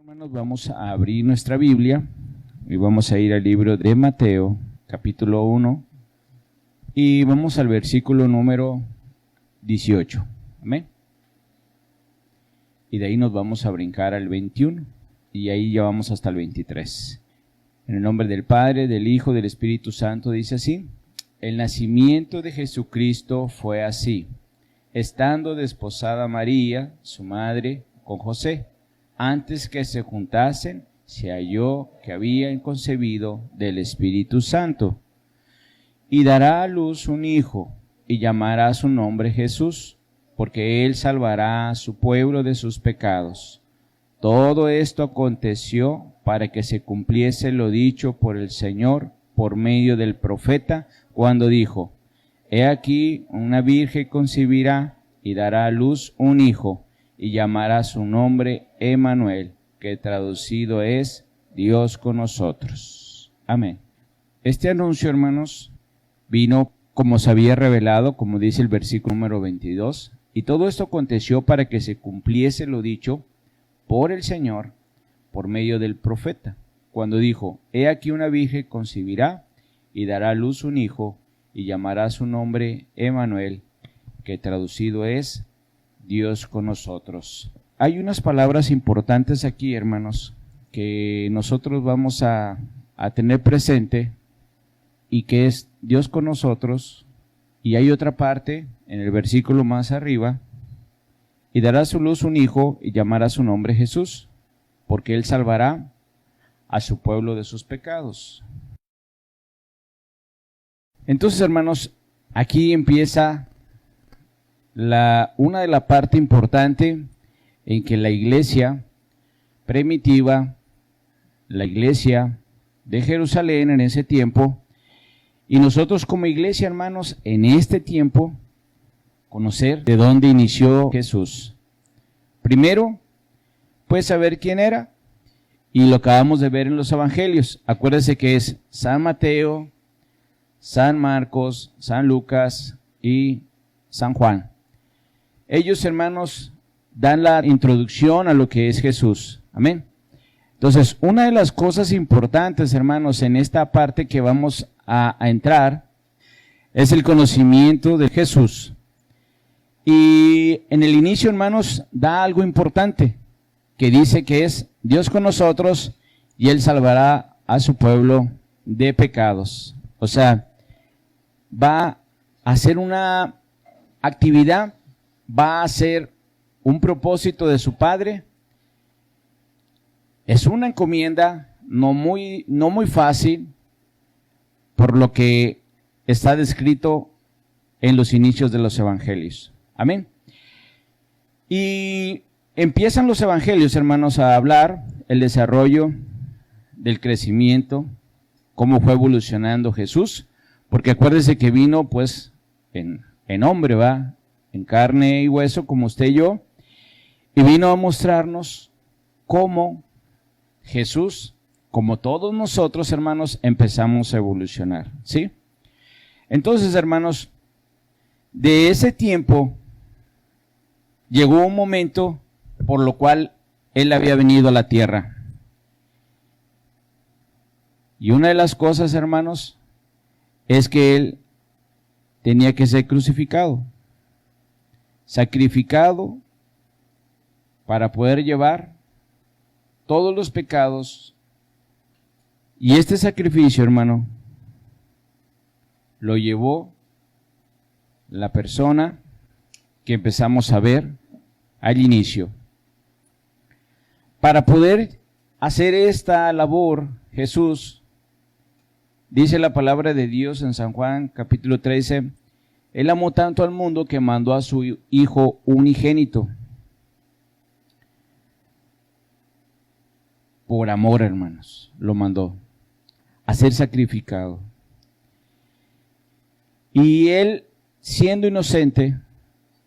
Hermanos, vamos a abrir nuestra Biblia y vamos a ir al libro de Mateo, capítulo 1, y vamos al versículo número 18. Amén. Y de ahí nos vamos a brincar al 21 y ahí ya vamos hasta el 23. En el nombre del Padre, del Hijo, del Espíritu Santo, dice así: el nacimiento de Jesucristo fue así, estando desposada María, su madre, con José. Antes que se juntasen, se halló que había concebido del Espíritu Santo. Y dará a luz un hijo, y llamará su nombre Jesús, porque él salvará a su pueblo de sus pecados. Todo esto aconteció para que se cumpliese lo dicho por el Señor por medio del profeta, cuando dijo: He aquí, una virgen concebirá y dará a luz un hijo, y llamará su nombre Emmanuel, que traducido es Dios con nosotros. Amén. Este anuncio, hermanos, vino como se había revelado, como dice el versículo número 22, y todo esto aconteció para que se cumpliese lo dicho por el Señor por medio del profeta, cuando dijo: He aquí una virgen concebirá y dará a luz un hijo, y llamará su nombre Emmanuel, que traducido es Dios con nosotros. Hay unas palabras importantes aquí, hermanos, que nosotros vamos a tener presente, y que es Dios con nosotros. Y hay otra parte en el versículo más arriba: y dará a su luz un hijo, y llamará su nombre Jesús, porque él salvará a su pueblo de sus pecados. Entonces, hermanos, aquí empieza una de la parte importante en que la iglesia primitiva, la iglesia de Jerusalén en ese tiempo, y nosotros como iglesia, hermanos, en este tiempo, conocer de dónde inició Jesús. Primero, pues saber quién era, y lo acabamos de ver en los evangelios. Acuérdense que es San Mateo, San Marcos, San Lucas y San Juan. Ellos, hermanos, dan la introducción a lo que es Jesús. Amén. Entonces, una de las cosas importantes, hermanos, en esta parte que vamos a entrar, es el conocimiento de Jesús. Y en el inicio, hermanos, da algo importante, que dice que es Dios con nosotros y Él salvará a su pueblo de pecados. O sea, va a hacer una actividad, va a ser un propósito de su Padre. Es una encomienda no muy fácil, por lo que está descrito en los inicios de los evangelios. Amén. Y empiezan los evangelios, hermanos, a hablar el desarrollo del crecimiento, cómo fue evolucionando Jesús, porque acuérdense que vino pues en hombre, ¿va? En carne y hueso, como usted y yo, y vino a mostrarnos cómo Jesús, como todos nosotros, hermanos, empezamos a evolucionar, ¿sí? Entonces, hermanos, de ese tiempo llegó un momento por lo cual Él había venido a la tierra. Y una de las cosas, hermanos, es que Él tenía que ser crucificado, sacrificado, para poder llevar todos los pecados. Y este sacrificio, hermano, lo llevó la persona que empezamos a ver al inicio. Para poder hacer esta labor, Jesús, dice la palabra de Dios en San Juan capítulo 13, Él amó tanto al mundo que mandó a su Hijo unigénito. Por amor, hermanos, lo mandó a ser sacrificado. Y Él, siendo inocente,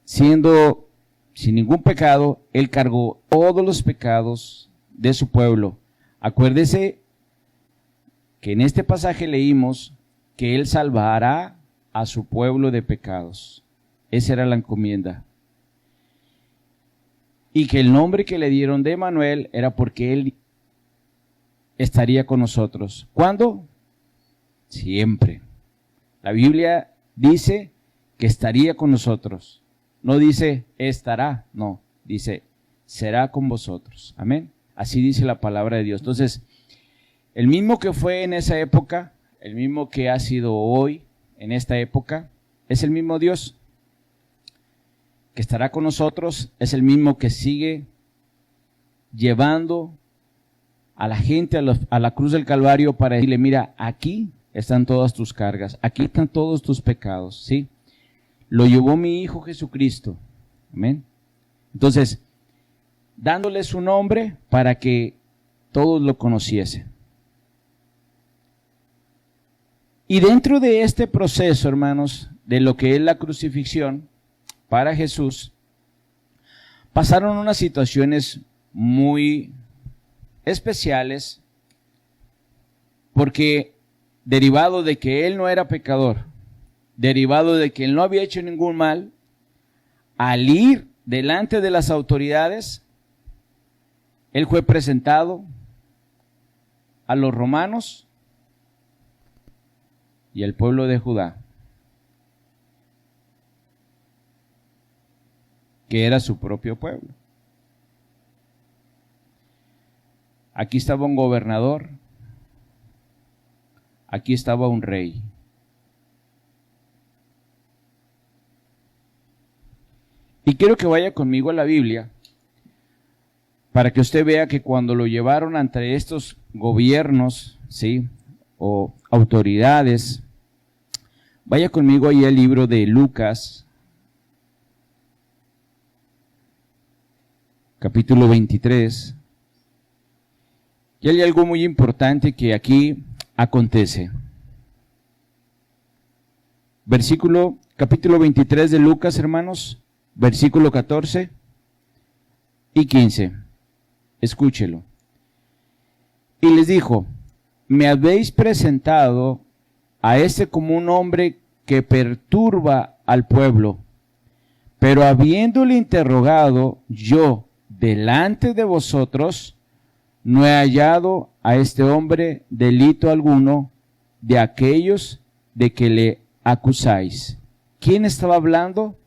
siendo sin ningún pecado, Él cargó todos los pecados de su pueblo. Acuérdese que en este pasaje leímos que Él salvará a su pueblo de pecados. Esa era la encomienda. y que el nombre que le dieron de Emanuel era porque Él estaría con nosotros. ¿Cuándo? Siempre. La Biblia dice que estaría con nosotros. No dice estará, no, dice será con vosotros. Amén. Así dice la palabra de Dios. Entonces, el mismo que fue en esa época, el mismo que ha sido hoy, en esta época, es el mismo Dios que estará con nosotros, es el mismo que sigue llevando a la gente a la cruz del Calvario para decirle, mira, aquí están todas tus cargas, aquí están todos tus pecados, ¿sí? Lo llevó mi Hijo Jesucristo, amén. Entonces, dándole su nombre para que todos lo conociesen. Y dentro de este proceso, hermanos, de lo que es la crucifixión para Jesús, pasaron unas situaciones muy especiales, porque derivado de que Él no era pecador, derivado de que Él no había hecho ningún mal, al ir delante de las autoridades, Él fue presentado a los romanos y al pueblo de Judá, que era su propio pueblo. Aquí estaba un gobernador, aquí estaba un rey. Y quiero que vaya conmigo a la Biblia para que usted vea que cuando lo llevaron ante estos gobiernos, ¿sí?, o autoridades, vaya conmigo ahí al libro de Lucas, capítulo 23. Y hay algo muy importante que aquí acontece. Capítulo 23 de Lucas, hermanos, versículo 14 y 15. Escúchelo. Y les dijo, me habéis presentado a este como un hombre que perturba al pueblo, pero habiéndole interrogado yo delante de vosotros, no he hallado a este hombre delito alguno de aquellos de que le acusáis. ¿Quién estaba hablando?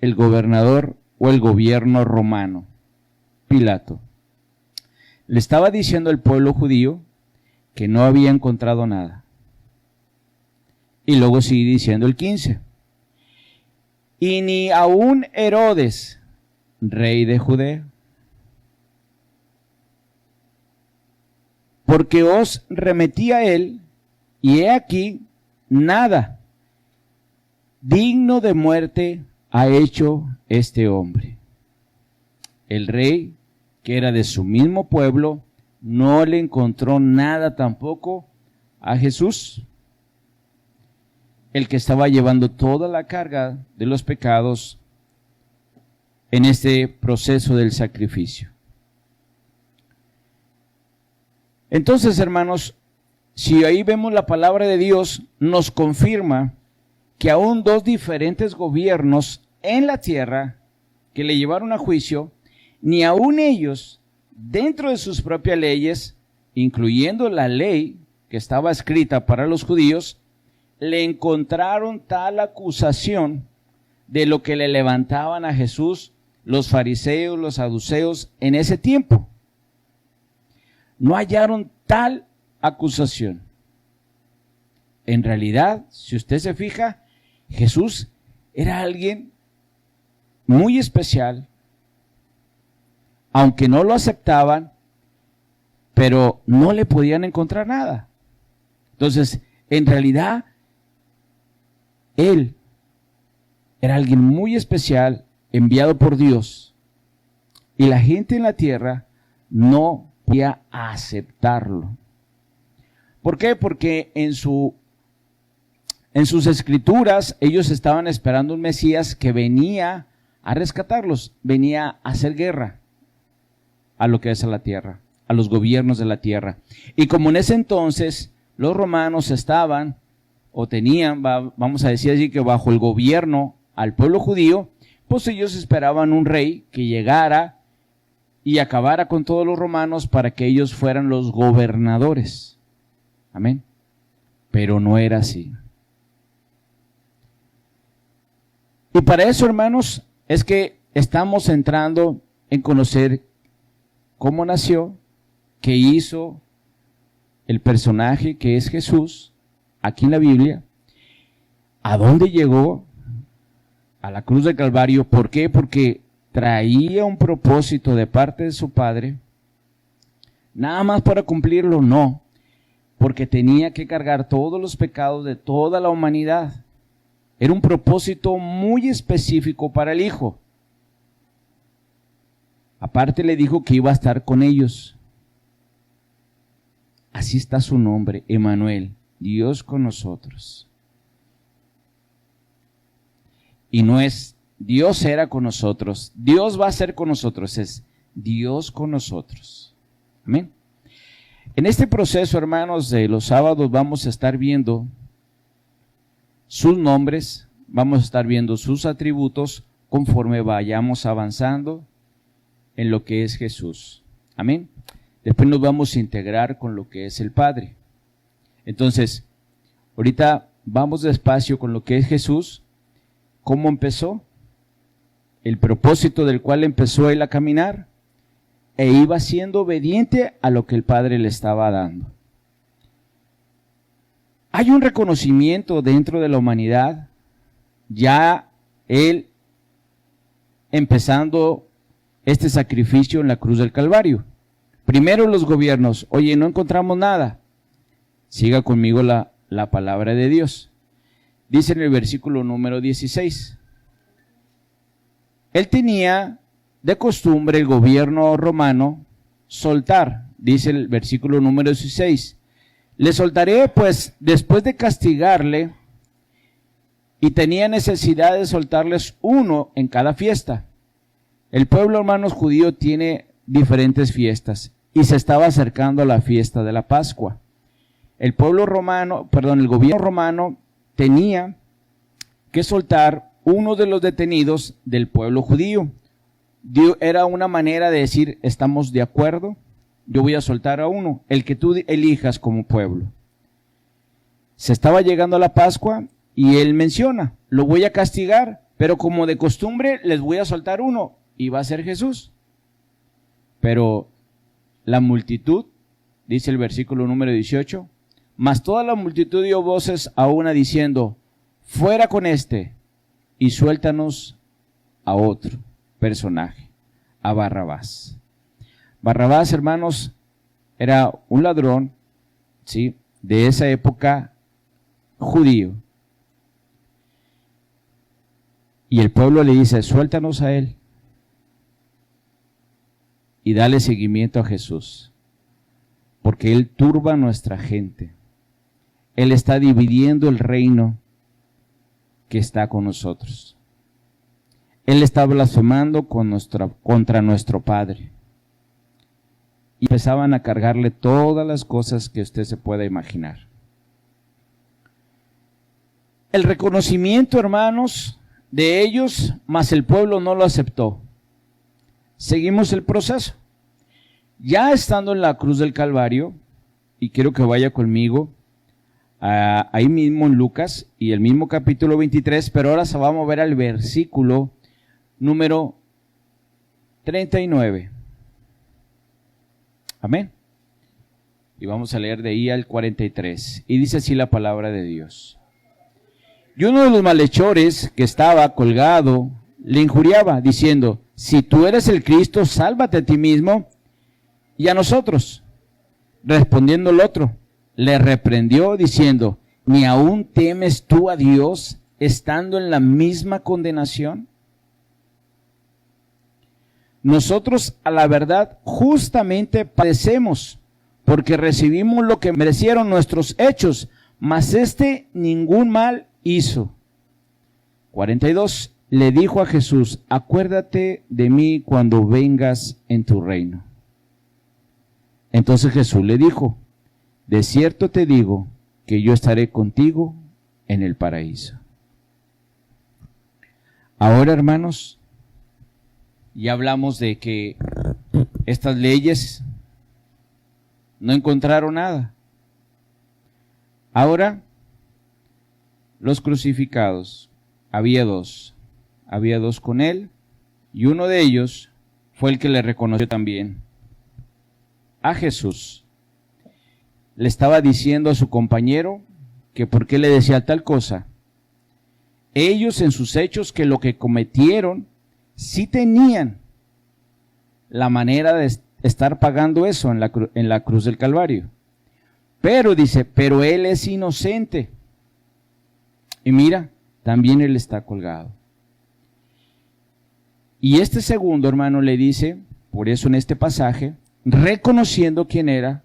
El gobernador o el gobierno romano, Pilato. Le estaba diciendo al pueblo judío que no había encontrado nada. Y luego sigue diciendo el 15. Y ni aun Herodes, rey de Judea, porque os remetí a él, y he aquí, nada digno de muerte ha hecho este hombre. El rey, que era de su mismo pueblo, no le encontró nada tampoco a Jesús, el que estaba llevando toda la carga de los pecados en este proceso del sacrificio. Entonces, hermanos, si ahí vemos la palabra de Dios, nos confirma que aún dos diferentes gobiernos en la tierra que le llevaron a juicio, ni aún ellos, dentro de sus propias leyes, incluyendo la ley que estaba escrita para los judíos, le encontraron tal acusación de lo que le levantaban a Jesús los fariseos, los saduceos en ese tiempo. No hallaron tal acusación. En realidad, si usted se fija, Jesús era alguien muy especial, aunque no lo aceptaban, pero no le podían encontrar nada. Entonces, en realidad, Él era alguien muy especial, enviado por Dios, y la gente en la tierra no podía aceptarlo. ¿Por qué? Porque en sus escrituras ellos estaban esperando un Mesías que venía a rescatarlos, venía a hacer guerra a lo que es a la tierra, a los gobiernos de la tierra. Y como en ese entonces los romanos estaban o tenían, vamos a decir así, que bajo el gobierno al pueblo judío, pues ellos esperaban un rey que llegara y acabara con todos los romanos para que ellos fueran los gobernadores. Amén. Pero no era así. Y para eso, hermanos, es que estamos entrando en conocer cómo nació, qué hizo el personaje que es Jesús, aquí en la Biblia, a dónde llegó, a la cruz del Calvario. ¿Por qué? Porque traía un propósito de parte de su Padre, nada más para cumplirlo, no, porque tenía que cargar todos los pecados de toda la humanidad. Era un propósito muy específico para el Hijo. Aparte le dijo que iba a estar con ellos. Así está su nombre, Emmanuel, Dios con nosotros. Y no es Dios era con nosotros, Dios va a ser con nosotros, es Dios con nosotros. Amén. En este proceso, hermanos, de los sábados vamos a estar viendo sus nombres, vamos a estar viendo sus atributos conforme vayamos avanzando en lo que es Jesús. Amén. Después nos vamos a integrar con lo que es el Padre. Entonces, ahorita vamos despacio con lo que es Jesús. ¿Cómo empezó? El propósito del cual empezó él a caminar, e iba siendo obediente a lo que el Padre le estaba dando. Hay un reconocimiento dentro de la humanidad, ya él empezando este sacrificio en la cruz del Calvario. Primero los gobiernos, oye, no encontramos nada. Siga conmigo la palabra de Dios. Dice en el versículo número 16. Él tenía de costumbre el gobierno romano soltar, dice el versículo número 16. Le soltaré pues después de castigarle, y tenía necesidad de soltarles uno en cada fiesta. El pueblo, hermanos, judío tiene diferentes fiestas y se estaba acercando a la fiesta de la Pascua. El gobierno romano tenía que soltar uno de los detenidos del pueblo judío. Era una manera de decir, estamos de acuerdo, yo voy a soltar a uno, el que tú elijas como pueblo. Se estaba llegando a la Pascua y él menciona, lo voy a castigar, pero como de costumbre les voy a soltar uno, y va a ser Jesús. Pero la multitud, dice el versículo número 18, mas toda la multitud dio voces a una diciendo, fuera con este, y suéltanos a otro personaje, a Barrabás. Barrabás, hermanos, era un ladrón, ¿sí?, de esa época judío. Y el pueblo le dice, suéltanos a él y dale seguimiento a Jesús, porque él turba a nuestra gente. Él está dividiendo el reino que está con nosotros. Él está blasfemando contra nuestro Padre. Y empezaban a cargarle todas las cosas que usted se pueda imaginar. El reconocimiento, hermanos, de ellos, mas el pueblo no lo aceptó. Seguimos el proceso. Ya estando en la cruz del Calvario, y quiero que vaya conmigo, ahí mismo en Lucas, y el mismo capítulo 23, pero ahora se va a mover al versículo número 39. Amén. Y vamos a leer de ahí al 43. Y dice así la palabra de Dios. Y uno de los malhechores que estaba colgado le injuriaba, diciendo, si tú eres el Cristo, sálvate a ti mismo y a nosotros. Respondiendo el otro, le reprendió diciendo, ¿ni aún temes tú a Dios estando en la misma condenación? Nosotros a la verdad justamente padecemos, porque recibimos lo que merecieron nuestros hechos, mas este ningún mal hizo. 42. Le dijo a Jesús, acuérdate de mí cuando vengas en tu reino. Entonces Jesús le dijo, de cierto te digo que yo estaré contigo en el paraíso. Ahora, hermanos, ya hablamos de que estas leyes no encontraron nada. Ahora, los crucificados, había dos con él, y uno de ellos fue el que le reconoció también a Jesús. Le estaba diciendo a su compañero que por qué le decía tal cosa. Ellos en sus hechos, que lo que cometieron, sí tenían la manera de estar pagando eso en la cruz del Calvario. Pero dice, pero él es inocente. Y mira, también él está colgado. Y este segundo hermano le dice, por eso en este pasaje, reconociendo quién era,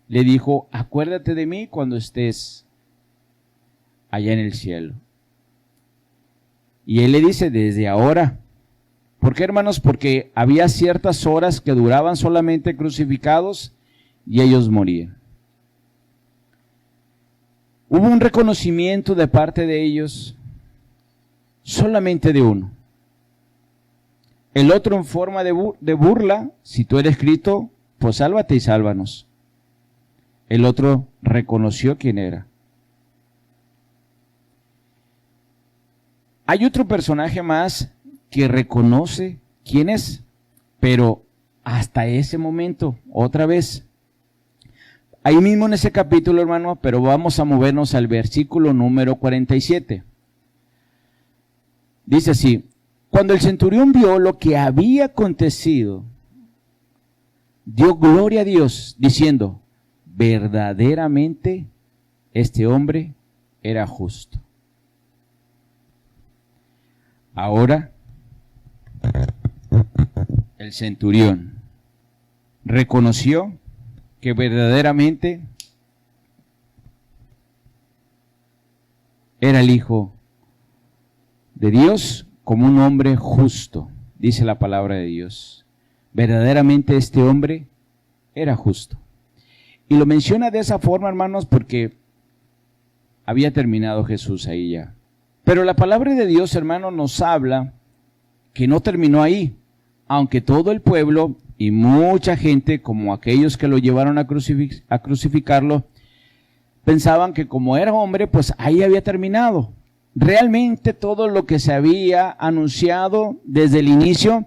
le dijo, acuérdate de mí cuando estés allá en el cielo. Y él le dice, desde ahora. ¿Por qué, hermanos? Porque había ciertas horas que duraban solamente crucificados y ellos morían. Hubo un reconocimiento de parte de ellos, solamente de uno. El otro en forma de burla, si tú eres Cristo, pues sálvate y sálvanos. El otro reconoció quién era. Hay otro personaje más que reconoce quién es, pero hasta ese momento, otra vez, ahí mismo en ese capítulo, hermano, pero vamos a movernos al versículo número 47. Dice así, cuando el centurión vio lo que había acontecido, dio gloria a Dios, diciendo, verdaderamente este hombre era justo. Ahora, el centurión reconoció que verdaderamente era el Hijo de Dios como un hombre justo, dice la palabra de Dios. Verdaderamente este hombre era justo. Y lo menciona de esa forma, hermanos, porque había terminado Jesús ahí ya. Pero la palabra de Dios, hermano, nos habla que no terminó ahí, aunque todo el pueblo y mucha gente, como aquellos que lo llevaron a crucificarlo, pensaban que como era hombre, pues ahí había terminado. Realmente todo lo que se había anunciado desde el inicio,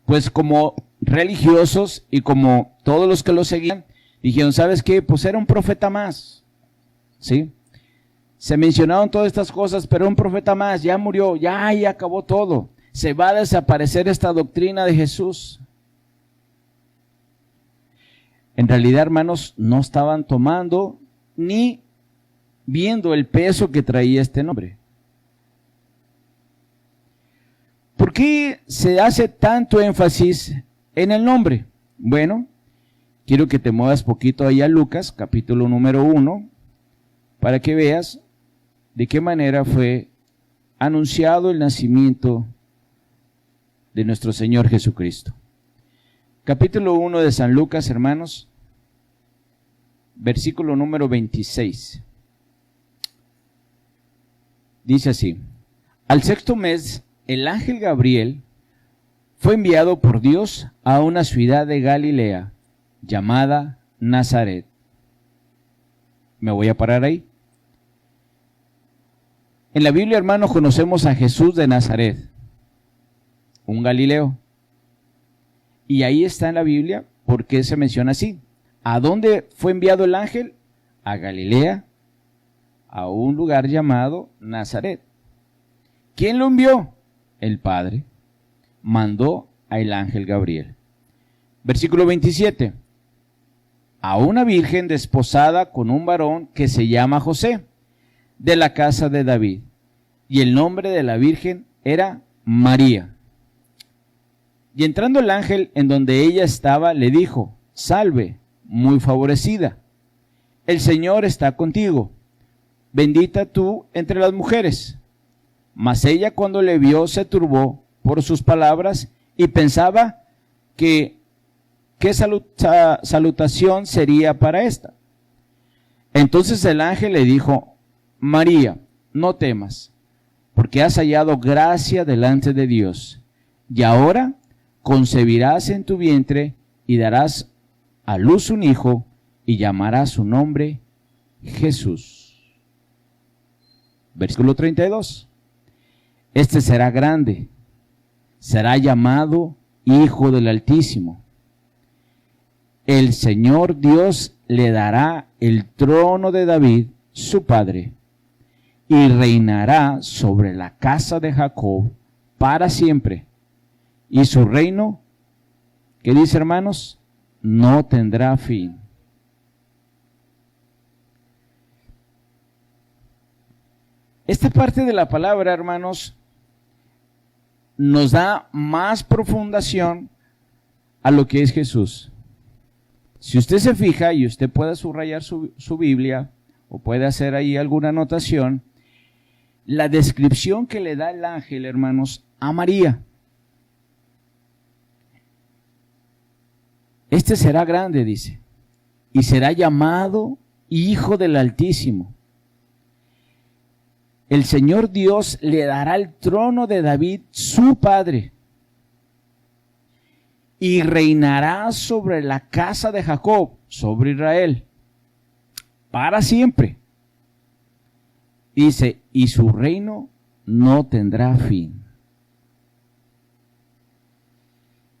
pues como religiosos y como todos los que lo seguían, dijeron, ¿sabes qué? Pues era un profeta más, ¿sí? Se mencionaron todas estas cosas, pero un profeta más, ya murió, ya acabó todo. Se va a desaparecer esta doctrina de Jesús. En realidad, hermanos, no estaban tomando ni viendo el peso que traía este nombre. ¿Por qué se hace tanto énfasis en el nombre? Bueno, quiero que te muevas poquito ahí a Lucas, capítulo número 1, para que veas de qué manera fue anunciado el nacimiento de nuestro Señor Jesucristo. Capítulo 1 de San Lucas, hermanos, versículo número 26. Dice así, al sexto mes, el ángel Gabriel fue enviado por Dios a una ciudad de Galilea llamada Nazaret. Me voy a parar ahí. En la Biblia, hermanos, conocemos a Jesús de Nazaret, un galileo. Y ahí está en la Biblia, ¿por qué se menciona así? ¿A dónde fue enviado el ángel? A Galilea, a un lugar llamado Nazaret. ¿Quién lo envió? El Padre. Mandó al ángel Gabriel. Versículo 27. A una virgen desposada con un varón que se llama José, de la casa de David, y el nombre de la virgen era María. Y entrando el ángel en donde ella estaba, le dijo, salve, muy favorecida, el Señor está contigo, bendita tú entre las mujeres. Mas ella cuando le vio se turbó por sus palabras y pensaba que qué salutación sería para esta. Entonces el ángel le dijo, María, no temas, porque has hallado gracia delante de Dios, y ahora concebirás en tu vientre y darás a luz un hijo y llamarás su nombre Jesús. Versículo 32. Este será grande, será llamado Hijo del Altísimo. El Señor Dios le dará el trono de David, su padre, y reinará sobre la casa de Jacob para siempre. Y su reino, ¿qué dice, hermanos? No tendrá fin. Esta parte de la palabra, hermanos, nos da más profundación a lo que es Jesús. Si usted se fija, y usted puede subrayar su Biblia, o puede hacer ahí alguna anotación, la descripción que le da el ángel, hermanos, a María. Este será grande, dice, y será llamado Hijo del Altísimo. El Señor Dios le dará el trono de David, su padre, y reinará sobre la casa de Jacob, sobre Israel, para siempre. Dice, y su reino no tendrá fin.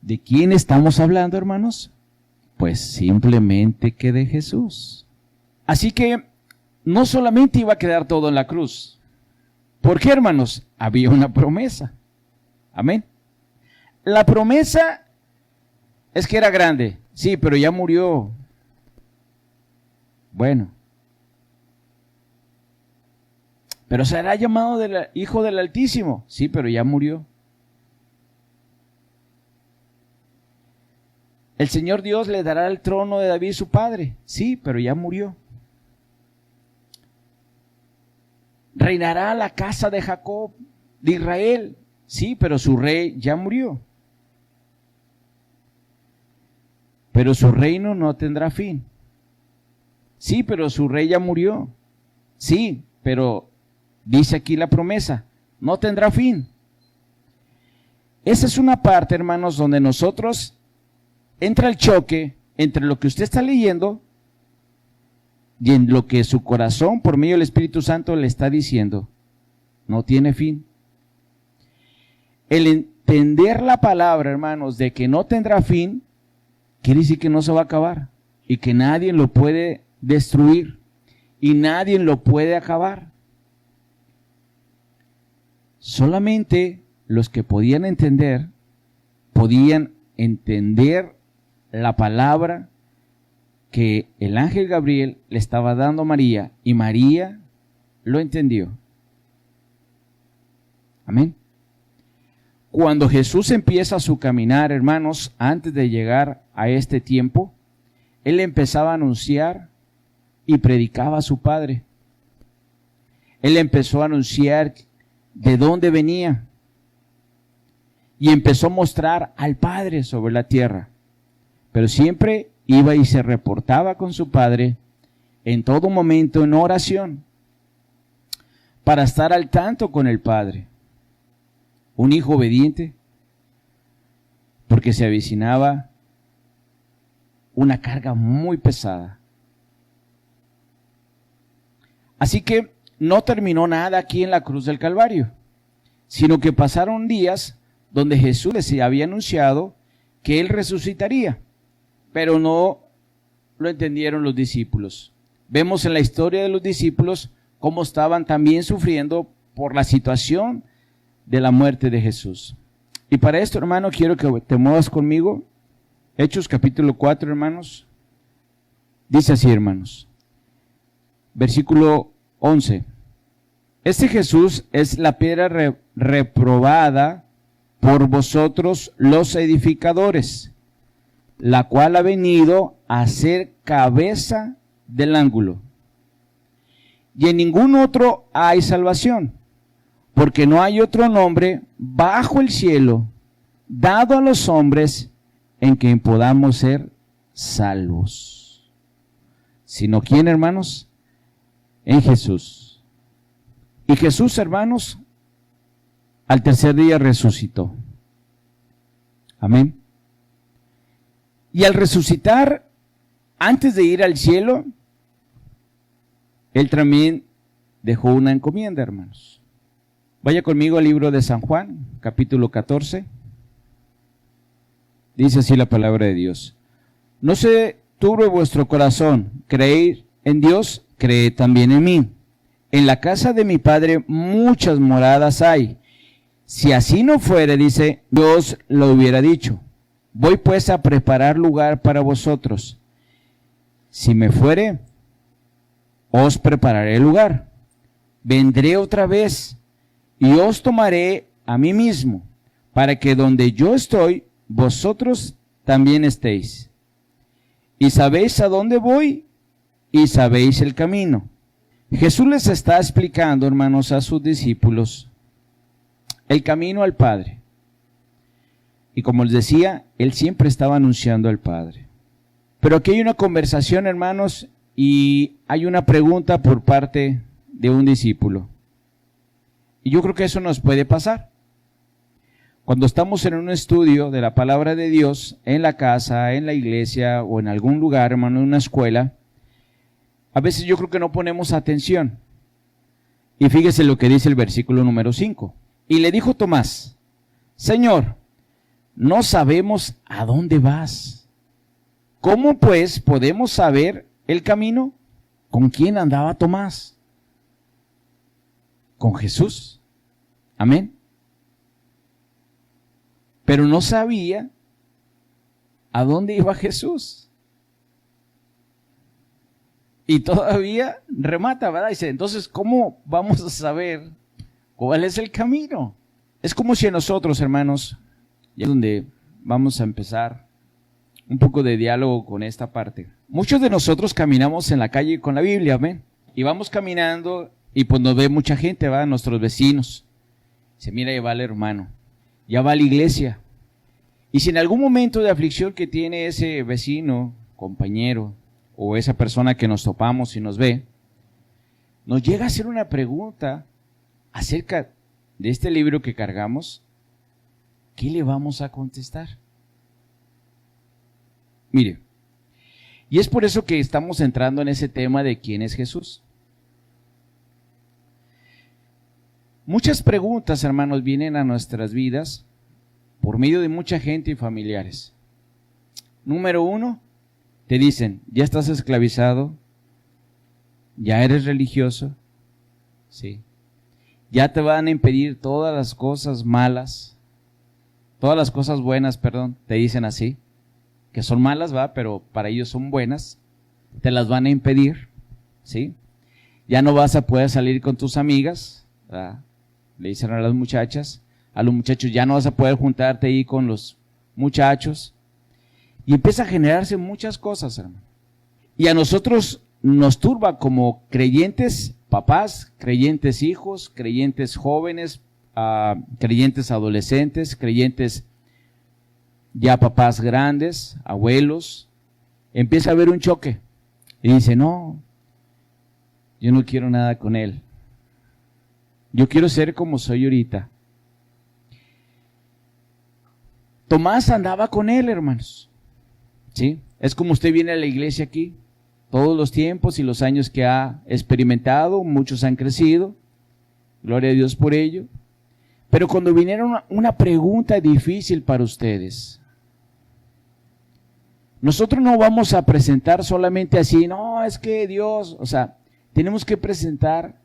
¿De quién estamos hablando, hermanos? Pues simplemente que de Jesús. Así que no solamente iba a quedar todo en la cruz. ¿Por qué, hermanos? Había una promesa. Amén. La promesa es que era grande. Sí, pero ya murió. Bueno. Pero será llamado Hijo del Altísimo. Sí, pero ya murió. El Señor Dios le dará el trono de David, su padre. Sí, pero ya murió. Reinará la casa de Jacob, de Israel. Sí, pero su rey ya murió. Pero su reino no tendrá fin. Sí, pero su rey ya murió. Sí, pero dice aquí la promesa, no tendrá fin. Esa es una parte, hermanos, donde nosotros entra el choque entre lo que usted está leyendo y en lo que su corazón, por medio del Espíritu Santo, le está diciendo. No tiene fin. El entender la palabra, hermanos, de que no tendrá fin, quiere decir que no se va a acabar y que nadie lo puede destruir y nadie lo puede acabar. Solamente los que podían entender la palabra que el ángel Gabriel le estaba dando a María, y María lo entendió. Amén. Cuando Jesús empieza su caminar, hermanos, antes de llegar a este tiempo, Él empezaba a anunciar y predicaba a su Padre. Él empezó a anunciar de dónde venía y empezó a mostrar al Padre sobre la tierra. Pero siempre iba y se reportaba con su Padre en todo momento en oración para estar al tanto con el Padre. Un hijo obediente, porque se avecinaba una carga muy pesada. Así que no terminó nada aquí en la cruz del Calvario, sino que pasaron días donde Jesús les había anunciado que Él resucitaría, pero no lo entendieron los discípulos. Vemos en la historia de los discípulos cómo estaban también sufriendo por la situación de la muerte de Jesús. Y para esto, hermano, quiero que te muevas conmigo. Hechos capítulo 4, hermanos. Dice así, hermanos. Versículo 11. Este Jesús es la piedra reprobada por vosotros los edificadores, la cual ha venido a ser cabeza del ángulo. Y en ningún otro hay salvación, porque no hay otro nombre bajo el cielo dado a los hombres en que podamos ser salvos. ¿Sino quién, hermanos? En Jesús. Y Jesús, hermanos, al tercer día resucitó. Amén. Y al resucitar, antes de ir al cielo, Él también dejó una encomienda, hermanos. Vaya conmigo al libro de San Juan, capítulo 14. Dice así la palabra de Dios. No se turbe vuestro corazón, creed en Dios, creed también en mí. En la casa de mi Padre muchas moradas hay. Si así no fuere, dice, Dios lo hubiera dicho. Voy pues a preparar lugar para vosotros. Si me fuere, os prepararé lugar. Vendré otra vez y os tomaré a mí mismo, para que donde yo estoy, vosotros también estéis. Y sabéis a dónde voy y sabéis el camino. Jesús les está explicando, hermanos, a sus discípulos el camino al Padre. Y como les decía, Él siempre estaba anunciando al Padre. Pero aquí hay una conversación, hermanos, y hay una pregunta por parte de un discípulo. Y yo creo que eso nos puede pasar. Cuando estamos en un estudio de la palabra de Dios, en la casa, en la iglesia o en algún lugar, hermano, en una escuela, a veces yo creo que no ponemos atención. Y fíjese lo que dice el versículo número 5. Y le dijo Tomás, Señor, no sabemos a dónde vas. ¿Cómo pues podemos saber el camino? ¿Con quién andaba Tomás? Con Jesús. Amén. Pero no sabía a dónde iba Jesús. Y todavía remata, ¿verdad? Dice, entonces, ¿cómo vamos a saber cuál es el camino? Es como si nosotros, hermanos, ya es donde vamos a empezar un poco de diálogo con esta parte. Muchos de nosotros caminamos en la calle con la Biblia, amén. Y vamos caminando y pues nos ve mucha gente, ¿verdad? Nuestros vecinos. Dice, mira, ya va el hermano, ya va a la iglesia. Y si en algún momento de aflicción que tiene ese vecino, compañero, o esa persona que nos topamos y nos ve, nos llega a hacer una pregunta acerca de este libro que cargamos, ¿qué le vamos a contestar? Mire, y es por eso que estamos entrando en ese tema de quién es Jesús. Muchas preguntas, hermanos, vienen a nuestras vidas por medio de mucha gente y familiares. Número 1, te dicen, ya estás esclavizado, ya eres religioso, sí. Ya te van a impedir todas las cosas malas, todas las cosas buenas, perdón, te dicen así, que son malas, va, pero para ellos son buenas, te las van a impedir, sí. Ya no vas a poder salir con tus amigas, ¿verdad? Le dicen a las muchachas, a los muchachos, ya no vas a poder juntarte ahí con los muchachos. Y empieza a generarse muchas cosas, hermano. Y a nosotros nos turba como creyentes papás, creyentes hijos, creyentes jóvenes, creyentes adolescentes, creyentes ya papás grandes, abuelos. Empieza a haber un choque. Y dice, no, yo no quiero nada con él. Yo quiero ser como soy ahorita. Tomás andaba con él, hermanos. ¿Sí? Es como usted viene a la iglesia aquí, todos los tiempos y los años que ha experimentado, muchos han crecido, gloria a Dios por ello. Pero cuando viniera una pregunta difícil para ustedes, nosotros no vamos a presentar solamente así, no, es que Dios, o sea, tenemos que presentar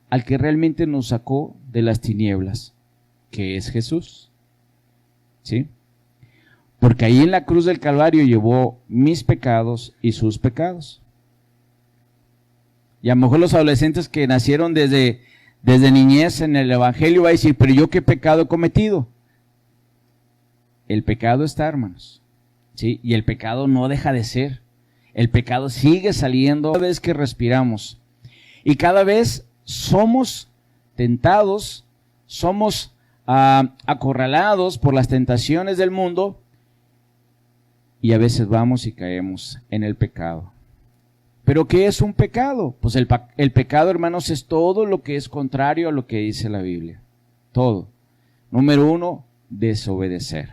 al que realmente nos sacó de las tinieblas, que es Jesús. ¿Sí? Porque ahí en la cruz del Calvario llevó mis pecados y sus pecados. Y a lo mejor los adolescentes que nacieron desde niñez en el Evangelio va a decir, pero yo qué pecado he cometido. El pecado está, hermanos. ¿Sí? Y el pecado no deja de ser. El pecado sigue saliendo cada vez que respiramos. Y cada vez somos tentados, somos acorralados por las tentaciones del mundo. Y a veces vamos y caemos en el pecado. ¿Pero qué es un pecado? Pues el pecado, hermanos, es todo lo que es contrario a lo que dice la Biblia. Todo. Número 1, desobedecer.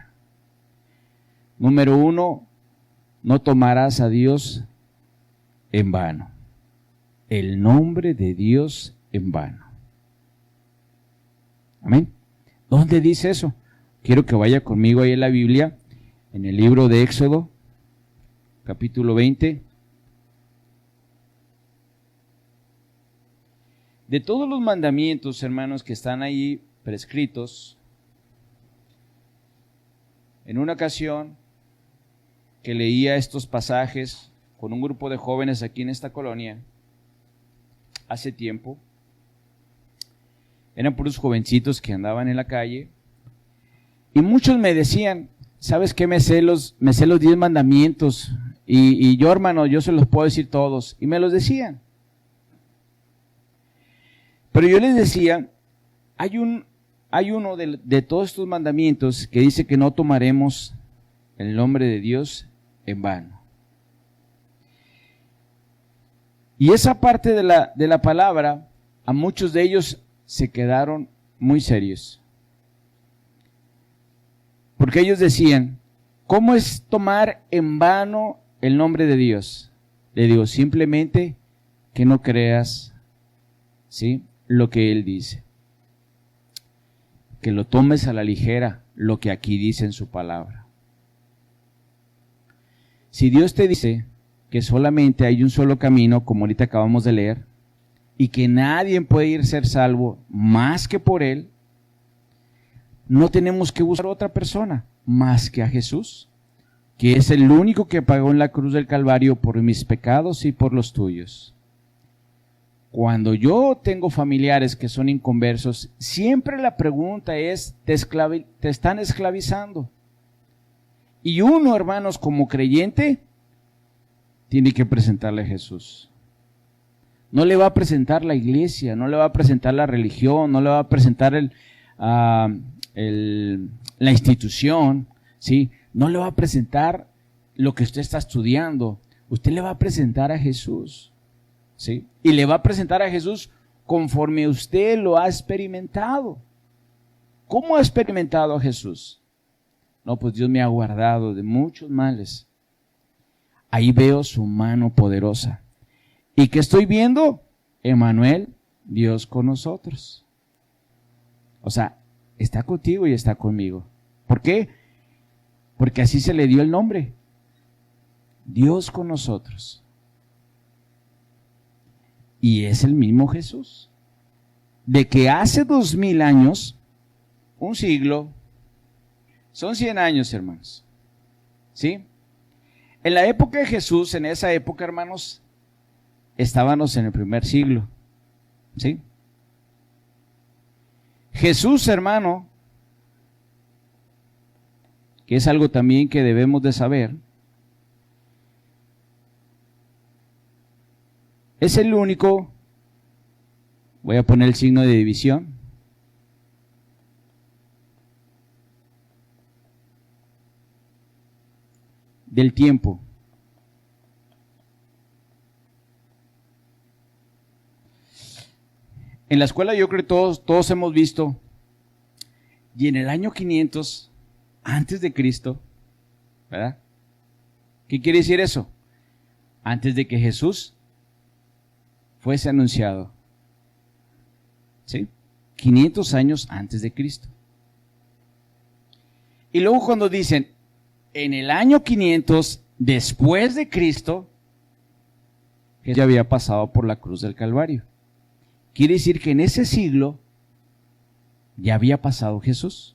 Número 1, no tomarás a Dios en vano. El nombre de Dios en vano. Amén. ¿Dónde dice eso? Quiero que vaya conmigo ahí en la Biblia, en el libro de Éxodo, capítulo 20. De todos los mandamientos, hermanos, que están ahí prescritos, en una ocasión que leía estos pasajes con un grupo de jóvenes aquí en esta colonia, hace tiempo, eran puros jovencitos que andaban en la calle, y muchos me decían, ¿sabes qué? Me sé los 10 mandamientos, y yo, hermano, yo se los puedo decir todos, y me los decían. Pero yo les decía, hay uno de todos estos mandamientos que dice que no tomaremos el nombre de Dios en vano. Y esa parte de la palabra, a muchos de ellos se quedaron muy serios. Porque ellos decían, ¿cómo es tomar en vano el nombre de Dios? Le digo, simplemente que no creas, ¿sí?, lo que Él dice. Que lo tomes a la ligera, lo que aquí dice en su palabra. Si Dios te dice que solamente hay un solo camino, como ahorita acabamos de leer, y que nadie puede ir a ser salvo más que por Él, no tenemos que buscar a otra persona más que a Jesús, que es el único que pagó en la cruz del Calvario por mis pecados y por los tuyos. Cuando yo tengo familiares que son inconversos, siempre la pregunta es, ¿te están esclavizando? Y uno, hermanos, como creyente, tiene que presentarle a Jesús. No le va a presentar la iglesia, no le va a presentar la religión, no le va a presentar la institución, ¿sí? No le va a presentar lo que usted está estudiando. Usted le va a presentar a Jesús, ¿sí? Y le va a presentar a Jesús conforme usted lo ha experimentado. ¿Cómo ha experimentado a Jesús? No, pues Dios me ha guardado de muchos males. Ahí veo su mano poderosa. ¿Y qué estoy viendo? Emmanuel, Dios con nosotros. O sea, está contigo y está conmigo. ¿Por qué? Porque así se le dio el nombre. Dios con nosotros. Y es el mismo Jesús. De que hace 2000 años, un siglo, son 100 años, hermanos. ¿Sí? En la época de Jesús, en esa época, hermanos, estábamos en el primer siglo. ¿Sí? Jesús, hermano, que es algo también que debemos de saber, es el único, voy a poner el signo de división, del tiempo. En la escuela yo creo que todos hemos visto, y en el año 500, antes de Cristo, ¿verdad? ¿Qué quiere decir eso? Antes de que Jesús fuese anunciado. ¿Sí? 500 años antes de Cristo. Y luego cuando dicen, en el año 500, después de Cristo, Jesús ya había pasado por la cruz del Calvario. Quiere decir que en ese siglo ya había pasado Jesús.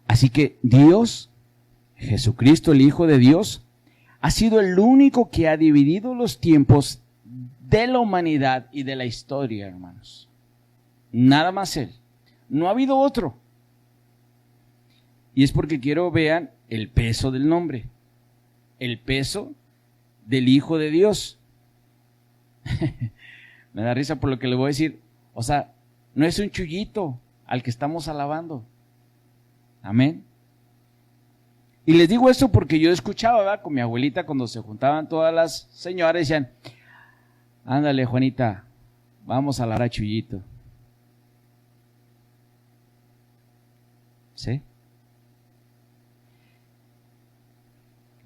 Así que Dios, Jesucristo, el Hijo de Dios, ha sido el único que ha dividido los tiempos de la humanidad y de la historia, hermanos. Nada más Él. No ha habido otro. Y es porque quiero vean el peso del nombre. El peso del Hijo de Dios. Me da risa por lo que le voy a decir. O sea, no es un chullito al que estamos alabando. Amén. Y les digo esto porque yo escuchaba, ¿verdad?, con mi abuelita cuando se juntaban todas las señoras, decían, ándale, Juanita, vamos a alabar a Chuyito. ¿Sí?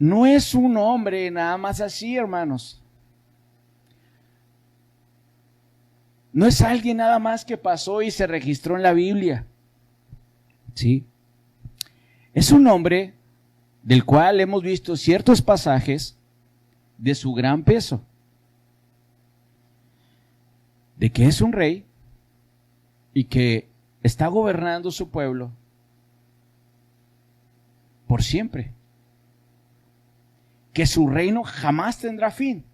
no es un hombre nada más así, hermanos. No es alguien nada más que pasó y se registró en la Biblia. ¿Sí? Es un hombre del cual hemos visto ciertos pasajes de su gran peso. De que es un rey y que está gobernando su pueblo por siempre. Que su reino jamás tendrá fin.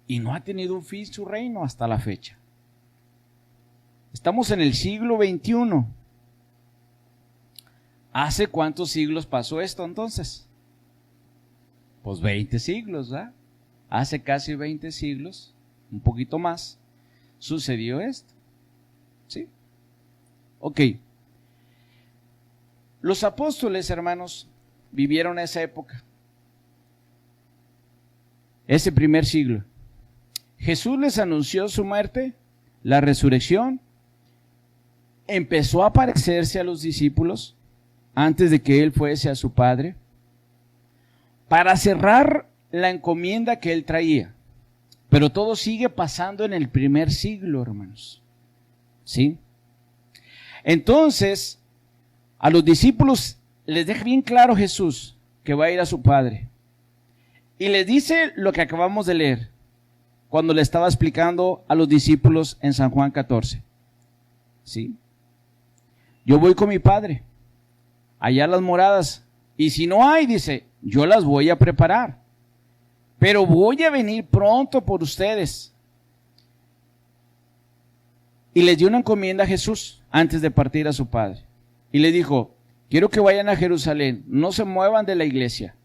Y no ha tenido un fin su reino hasta la fecha. Estamos en el siglo XXI. ¿Hace cuántos siglos pasó esto entonces? Pues 20 siglos, ¿verdad? Hace casi 20 siglos, un poquito más, sucedió esto. ¿Sí? Ok. Los apóstoles, hermanos, vivieron esa época. Ese primer siglo. Jesús les anunció su muerte, la resurrección, empezó a aparecerse a los discípulos antes de que él fuese a su Padre, para cerrar la encomienda que él traía. Pero todo sigue pasando en el primer siglo, hermanos. ¿Sí? Entonces, a los discípulos les deja bien claro Jesús que va a ir a su Padre. Y les dice lo que acabamos de leer, cuando le estaba explicando a los discípulos en San Juan 14. ¿Sí? Yo voy con mi Padre, allá las moradas, y si no hay, dice, yo las voy a preparar, pero voy a venir pronto por ustedes. Y les dio una encomienda a Jesús antes de partir a su Padre. Y le dijo, quiero que vayan a Jerusalén, no se muevan de la iglesia.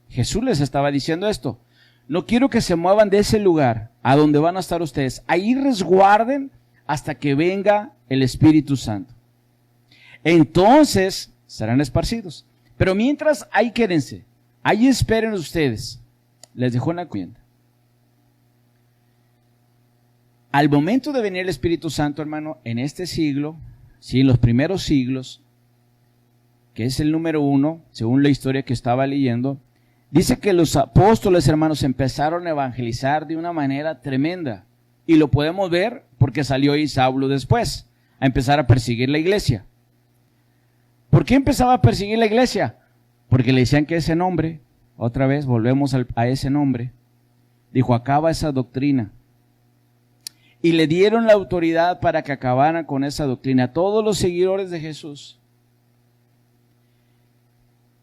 Jesús les estaba diciendo esto. No quiero que se muevan de ese lugar a donde van a estar ustedes. Ahí resguarden hasta que venga el Espíritu Santo. Entonces serán esparcidos. Pero mientras, ahí quédense. Ahí esperen ustedes. Les dejó una cuenta. Al momento de venir el Espíritu Santo, hermano, en este siglo, sí, en los primeros siglos, que es el número 1, según la historia que estaba leyendo, dice que los apóstoles, hermanos, empezaron a evangelizar de una manera tremenda. Y lo podemos ver porque salió ahí Saulo después, a empezar a perseguir la iglesia. ¿Por qué empezaba a perseguir la iglesia? Porque le decían que ese nombre, otra vez volvemos a ese nombre, dijo, acaba esa doctrina. Y le dieron la autoridad para que acabaran con esa doctrina. Todos los seguidores de Jesús.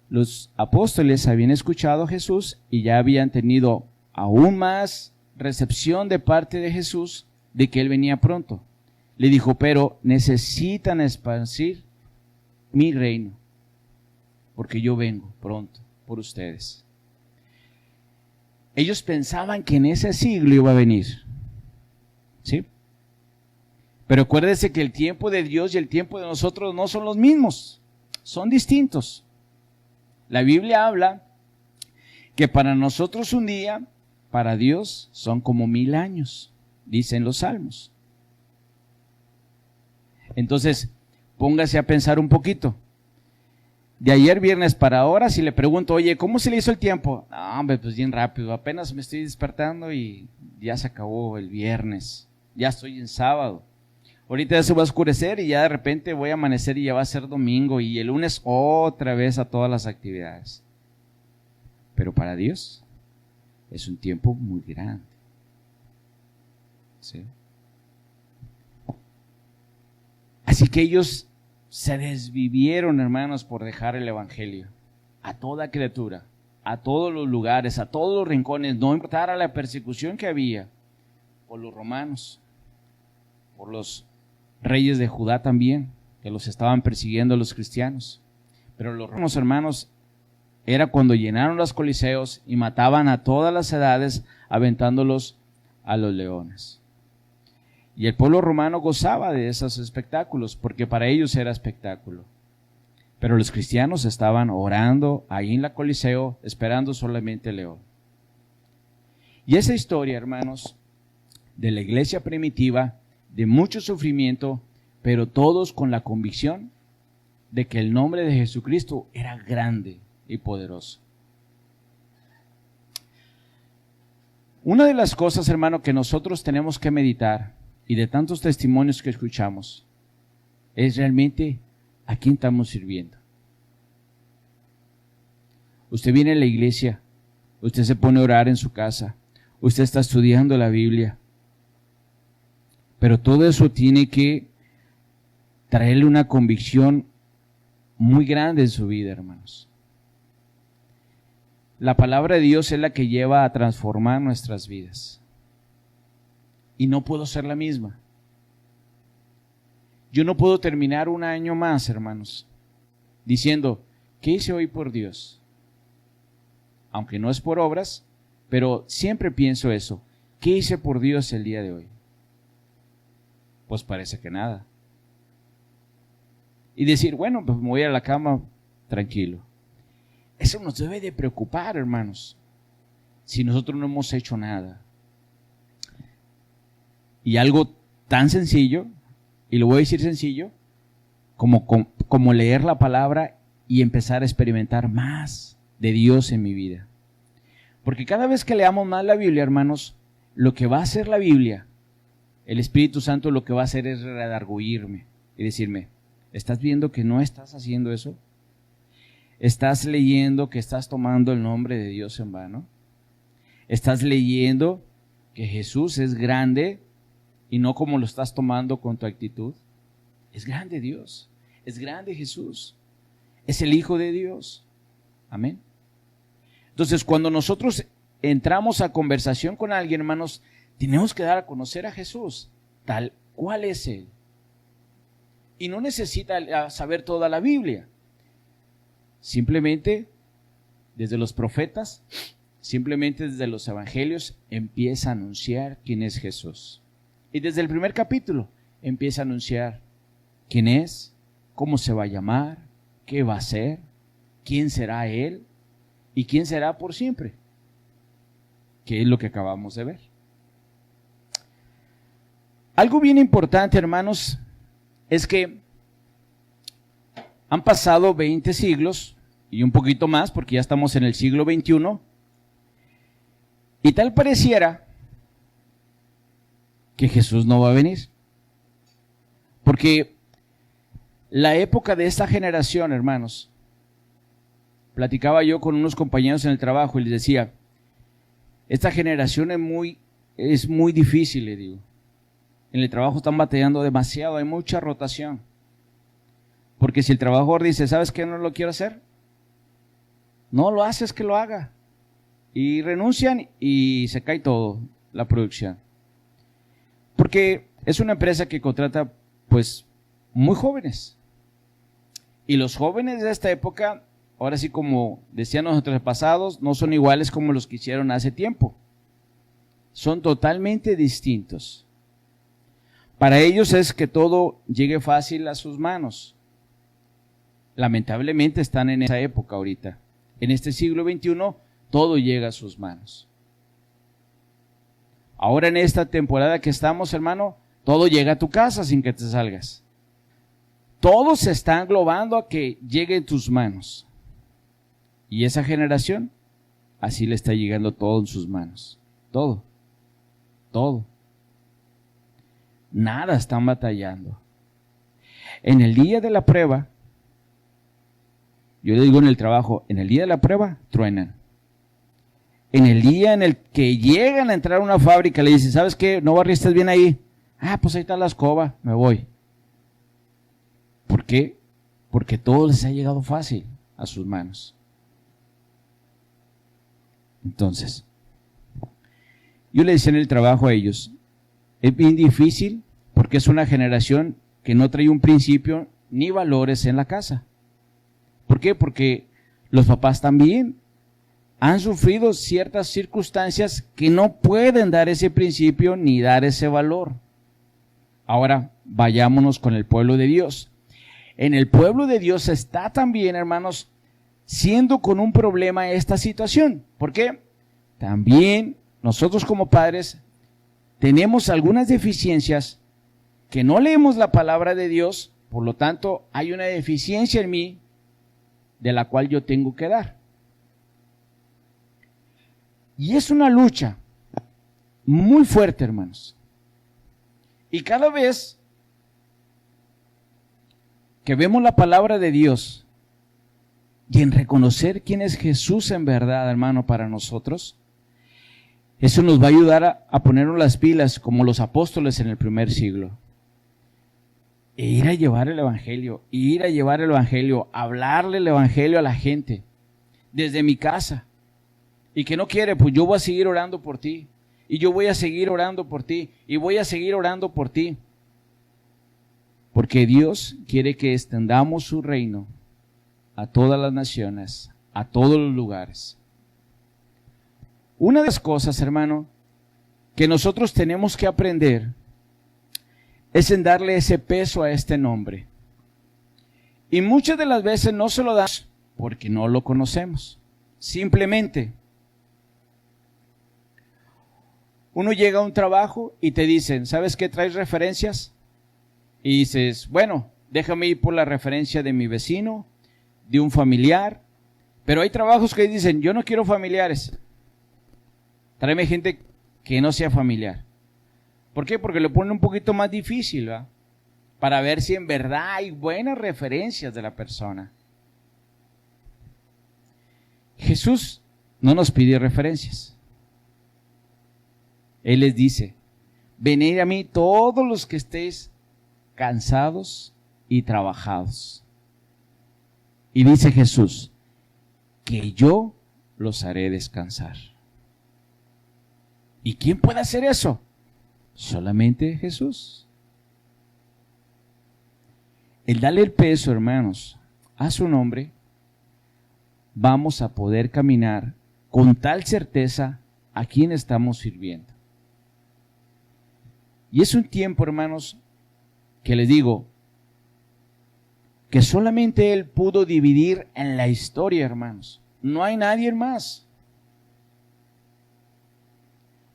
Los apóstoles habían escuchado a Jesús y ya habían tenido aún más recepción de parte de Jesús de que Él venía pronto. Le dijo, pero necesitan esparcir mi reino, porque yo vengo pronto por ustedes. Ellos pensaban que en ese siglo iba a venir. ¿Sí? Pero acuérdense que el tiempo de Dios y el tiempo de nosotros no son los mismos, son distintos. La Biblia habla que para nosotros un día, para Dios son como 1000 años, dicen los salmos. Entonces, póngase a pensar un poquito. De ayer viernes para ahora, si le pregunto, oye, ¿cómo se le hizo el tiempo? No, hombre, pues bien rápido, apenas me estoy despertando y ya se acabó el viernes. Ya estoy en sábado. Ahorita ya se va a oscurecer y ya de repente voy a amanecer y ya va a ser domingo y el lunes otra vez a todas las actividades. Pero para Dios es un tiempo muy grande. ¿Sí? Así que ellos se desvivieron, hermanos, por dejar el evangelio a toda criatura, a todos los lugares, a todos los rincones, no importara la persecución que había por los romanos, por los reyes de Judá también, que los estaban persiguiendo a los cristianos. Pero los romanos, hermanos, era cuando llenaron los coliseos y mataban a todas las edades, aventándolos a los leones. Y el pueblo romano gozaba de esos espectáculos, porque para ellos era espectáculo. Pero los cristianos estaban orando ahí en la coliseo, esperando solamente el león. Y esa historia, hermanos, de la iglesia primitiva, de mucho sufrimiento, pero todos con la convicción de que el nombre de Jesucristo era grande y poderoso. Una de las cosas, hermano, que nosotros tenemos que meditar, y de tantos testimonios que escuchamos, es realmente a quién estamos sirviendo. Usted viene a la iglesia, usted se pone a orar en su casa, usted está estudiando la Biblia, pero todo eso tiene que traerle una convicción muy grande en su vida, hermanos. La palabra de Dios es la que lleva a transformar nuestras vidas. Y no puedo ser la misma. Yo no puedo terminar un año más, hermanos, diciendo, ¿qué hice hoy por Dios? Aunque no es por obras, pero siempre pienso eso. ¿Qué hice por Dios el día de hoy? Pues parece que nada. Y decir, bueno, pues me voy a la cama tranquilo. Eso nos debe de preocupar, hermanos, si nosotros no hemos hecho nada. Y algo tan sencillo, y lo voy a decir sencillo, como leer la palabra y empezar a experimentar más de Dios en mi vida. Porque cada vez que leamos más la Biblia, hermanos, lo que va a hacer la Biblia, el Espíritu Santo lo que va a hacer es redarguirme y decirme, ¿estás viendo que no estás haciendo eso? ¿Estás leyendo que estás tomando el nombre de Dios en vano? ¿Estás leyendo que Jesús es grande y no como lo estás tomando con tu actitud? Es grande Dios, es grande Jesús, es el Hijo de Dios. Amén. Entonces, cuando nosotros entramos a conversación con alguien, hermanos, tenemos que dar a conocer a Jesús, tal cual es Él. Y no necesita saber toda la Biblia. Simplemente, desde los profetas, simplemente desde los evangelios, empieza a anunciar quién es Jesús. Y desde el primer capítulo, empieza a anunciar quién es, cómo se va a llamar, qué va a hacer, quién será Él y quién será por siempre, que es lo que acabamos de ver. Algo bien importante, hermanos, es que han pasado 20 siglos y un poquito más, porque ya estamos en el siglo XXI, y tal pareciera que Jesús no va a venir. Porque la época de esta generación, hermanos, platicaba yo con unos compañeros en el trabajo y les decía, esta generación es muy difícil, le digo. En el trabajo están batallando demasiado, hay mucha rotación. Porque si el trabajador dice, ¿sabes qué? No lo quiero hacer. No lo haces que lo haga. Y renuncian y se cae todo, la producción. Porque es una empresa que contrata, pues, muy jóvenes. Y los jóvenes de esta época, ahora sí como decían nuestros pasados, no son iguales como los que hicieron hace tiempo. Son totalmente distintos. Para ellos es que todo llegue fácil a sus manos. Lamentablemente están en esa época ahorita. En este siglo XXI, todo llega a sus manos. Ahora en esta temporada que estamos, hermano, todo llega a tu casa sin que te salgas. Todo se está englobando a que llegue en tus manos. Y esa generación, así le está llegando todo en sus manos. Todo. Todo. Nada están batallando. En el día de la prueba, yo le digo en el trabajo, en el día de la prueba, truenan. En el día en el que llegan a entrar a una fábrica, le dicen, ¿sabes qué? ¿No barriste bien ahí? Ah, pues ahí está la escoba, me voy. ¿Por qué? Porque todo les ha llegado fácil a sus manos. Entonces, yo le decía en el trabajo a ellos, es bien difícil porque es una generación que no trae un principio ni valores en la casa. ¿Por qué? Porque los papás también han sufrido ciertas circunstancias que no pueden dar ese principio ni dar ese valor. Ahora, vayámonos con el pueblo de Dios. En el pueblo de Dios está también, hermanos, siendo con un problema esta situación. ¿Por qué? También nosotros como padres tenemos algunas deficiencias que no leemos la palabra de Dios, por lo tanto, hay una deficiencia en mí de la cual yo tengo que dar. Y es una lucha muy fuerte, hermanos. Y cada vez que vemos la palabra de Dios y en reconocer quién es Jesús en verdad, hermano, para nosotros, eso nos va a ayudar a ponernos las pilas como los apóstoles en el primer siglo. E ir a llevar el evangelio, hablarle el evangelio a la gente, desde mi casa. Y que no quiere, pues yo voy a seguir orando por ti. Y yo voy a seguir orando por ti. Y voy a seguir orando por ti. Porque Dios quiere que extendamos su reino a todas las naciones, a todos los lugares. Una de las cosas, hermano, que nosotros tenemos que aprender es en darle ese peso a este nombre. Y muchas de las veces no se lo damos porque no lo conocemos. Simplemente, uno llega a un trabajo y te dicen, ¿sabes qué? ¿Traes referencias? Y dices, bueno, déjame ir por la referencia de mi vecino, de un familiar. Pero hay trabajos que dicen, yo no quiero familiares. Tráeme gente que no sea familiar. ¿Por qué? Porque lo ponen un poquito más difícil, ¿va? Para ver si en verdad hay buenas referencias de la persona. Jesús no nos pide referencias. Él les dice, venid a mí todos los que estéis cansados y trabajados. Y dice Jesús, que yo los haré descansar. ¿Y quién puede hacer eso? Solamente Jesús. El darle el peso, hermanos, a su nombre, vamos a poder caminar con tal certeza a quien estamos sirviendo. Y es un tiempo, hermanos, que les digo, que solamente Él pudo dividir en la historia, hermanos. No hay nadie más.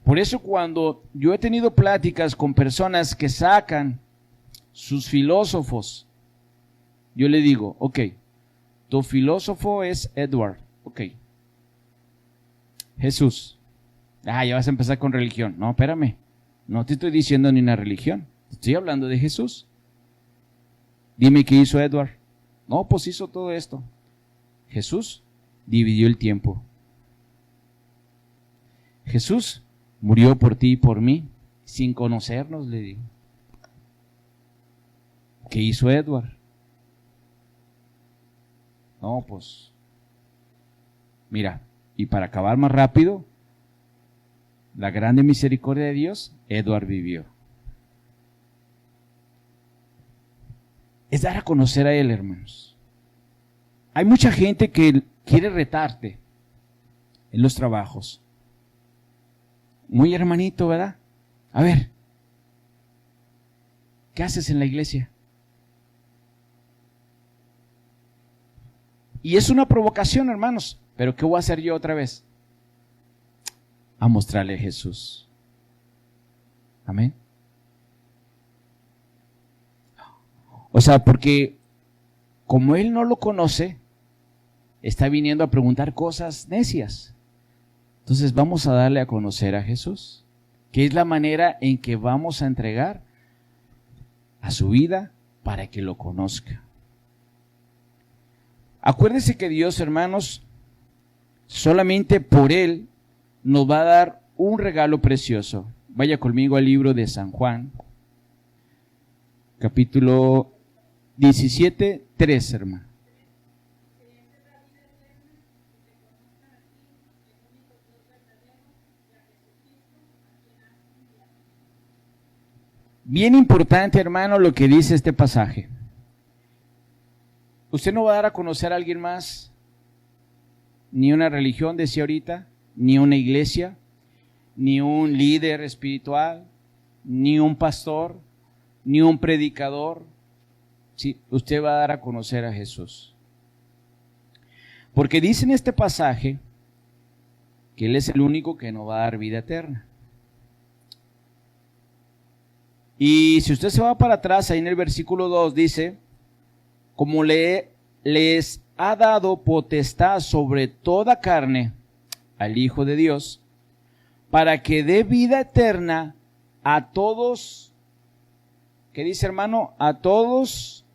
Por eso cuando yo he tenido pláticas con personas que sacan sus filósofos, yo le digo, ok, tu filósofo es Edward, ok. Jesús, ya vas a empezar con religión. No, espérame, no te estoy diciendo ni una religión, estoy hablando de Jesús. Dime qué hizo Edward. No, pues hizo todo esto. Jesús dividió el tiempo. Jesús murió por ti y por mí, sin conocernos, le digo. ¿Qué hizo Edward? No, pues, mira, y para acabar más rápido, la grande misericordia de Dios, Edward vivió. Es dar a conocer a Él, hermanos. Hay mucha gente que quiere retarte en los trabajos. Muy hermanito, ¿verdad? A ver, ¿qué haces en la iglesia? Y es una provocación, hermanos. ¿Pero qué voy a hacer yo otra vez? A mostrarle a Jesús. Amén. O sea, porque como él no lo conoce, está viniendo a preguntar cosas necias. Entonces vamos a darle a conocer a Jesús, que es la manera en que vamos a entregar a su vida para que lo conozca. Acuérdense que Dios, hermanos, solamente por Él nos va a dar un regalo precioso. Vaya conmigo al libro de San Juan, capítulo 17, 3, hermano. Bien importante, hermano, lo que dice este pasaje. Usted no va a dar a conocer a alguien más, ni una religión, decía ahorita, ni una iglesia, ni un líder espiritual, ni un pastor, ni un predicador. Sí, usted va a dar a conocer a Jesús. Porque dice en este pasaje que Él es el único que nos va a dar vida eterna. Y si usted se va para atrás, ahí en el versículo 2 dice, como les ha dado potestad sobre toda carne al Hijo de Dios, para que dé vida eterna a todos, ¿qué dice, hermano? A todos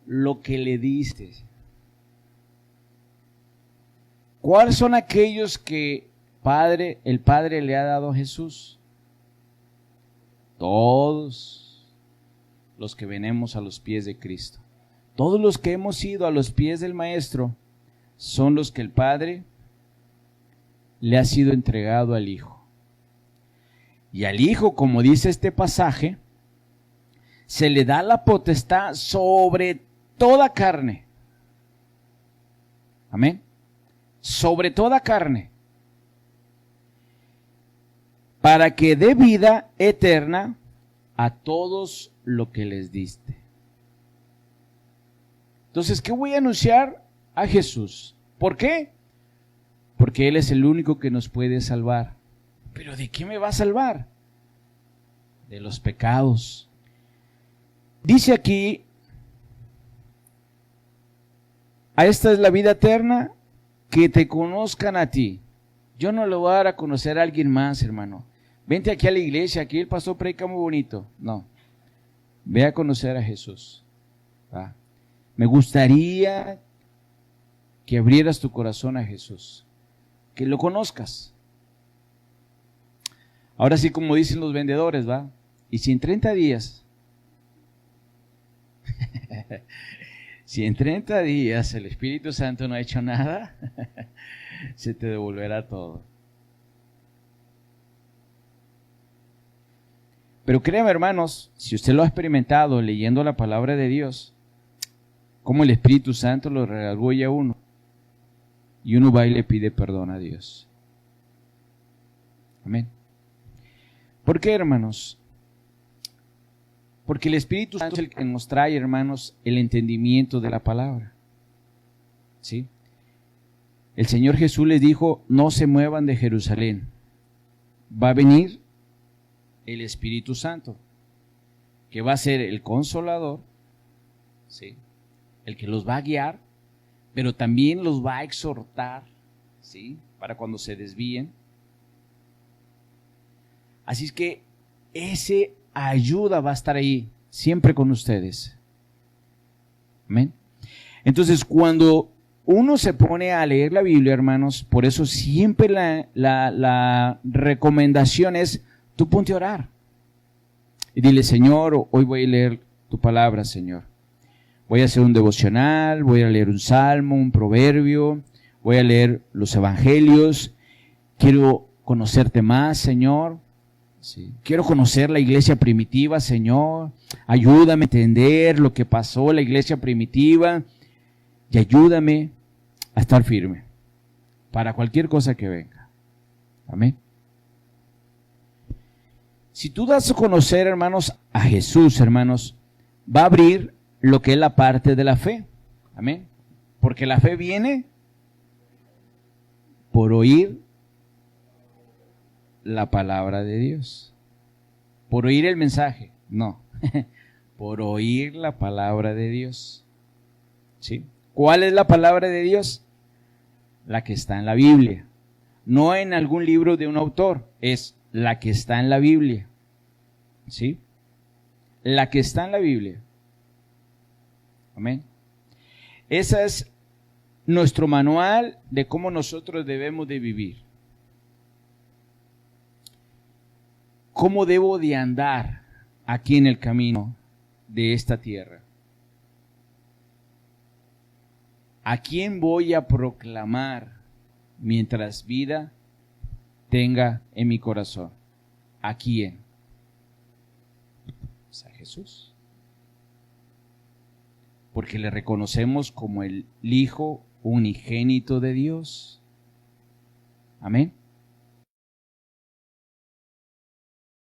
lo que le diste. ¿Cuáles son aquellos que el Padre le ha dado a Jesús? Todos los que venimos a los pies de Cristo. Todos los que hemos ido a los pies del Maestro son los que el Padre le ha sido entregado al Hijo. Y al Hijo, como dice este pasaje, se le da la potestad sobre toda carne. Amén. Sobre toda carne. Para que dé vida eterna a todos lo que les diste. Entonces, ¿qué voy a anunciar? A Jesús. ¿Por qué? Porque Él es el único que nos puede salvar. ¿Pero de qué me va a salvar? De los pecados. Dice aquí, a esta es la vida eterna, que te conozcan a ti. Yo no le voy a dar a conocer a alguien más, hermano. Vente aquí a la iglesia, aquí el pastor predica muy bonito. No, ve a conocer a Jesús. ¿Va? Me gustaría que abrieras tu corazón a Jesús, que lo conozcas. Ahora sí, como dicen los vendedores, ¿va? Y si en 30 días, si en 30 días el Espíritu Santo no ha hecho nada, se te devolverá todo. Pero créanme, hermanos, si usted lo ha experimentado leyendo la palabra de Dios, cómo el Espíritu Santo lo redarguye a uno, y uno va y le pide perdón a Dios. Amén. ¿Por qué, hermanos? Porque el Espíritu Santo es el que nos trae, hermanos, el entendimiento de la palabra. ¿Sí? El Señor Jesús les dijo, no se muevan de Jerusalén. Va a venir el Espíritu Santo, que va a ser el Consolador, ¿sí? El que los va a guiar, pero también los va a exhortar, ¿sí? Para cuando se desvíen. Así es que ese ayuda va a estar ahí, siempre con ustedes. Amén. Entonces, cuando uno se pone a leer la Biblia, hermanos, por eso siempre la recomendación es, tú ponte a orar. Y dile, Señor, hoy voy a leer tu palabra, Señor. Voy a hacer un devocional, voy a leer un salmo, un proverbio, voy a leer los evangelios. Quiero conocerte más, Señor. Sí. Quiero conocer la iglesia primitiva, Señor. Ayúdame a entender lo que pasó en la iglesia primitiva y ayúdame a estar firme para cualquier cosa que venga. Amén. Si tú das a conocer, hermanos, a Jesús, hermanos, va a abrir lo que es la parte de la fe. Amén. Porque la fe viene por oír la palabra de Dios. Por oír el mensaje, no. Por oír la palabra de Dios. ¿Sí? ¿Cuál es la palabra de Dios? La que está en la Biblia. No en algún libro de un autor, es la que está en la Biblia. ¿Sí? La que está en la Biblia. Amén. Ese es nuestro manual de cómo nosotros debemos de vivir. ¿Cómo debo de andar aquí en el camino de esta tierra? ¿A quién voy a proclamar mientras vida tenga en mi corazón? ¿A quién? Pues a Jesús. Porque le reconocemos como el Hijo unigénito de Dios. Amén.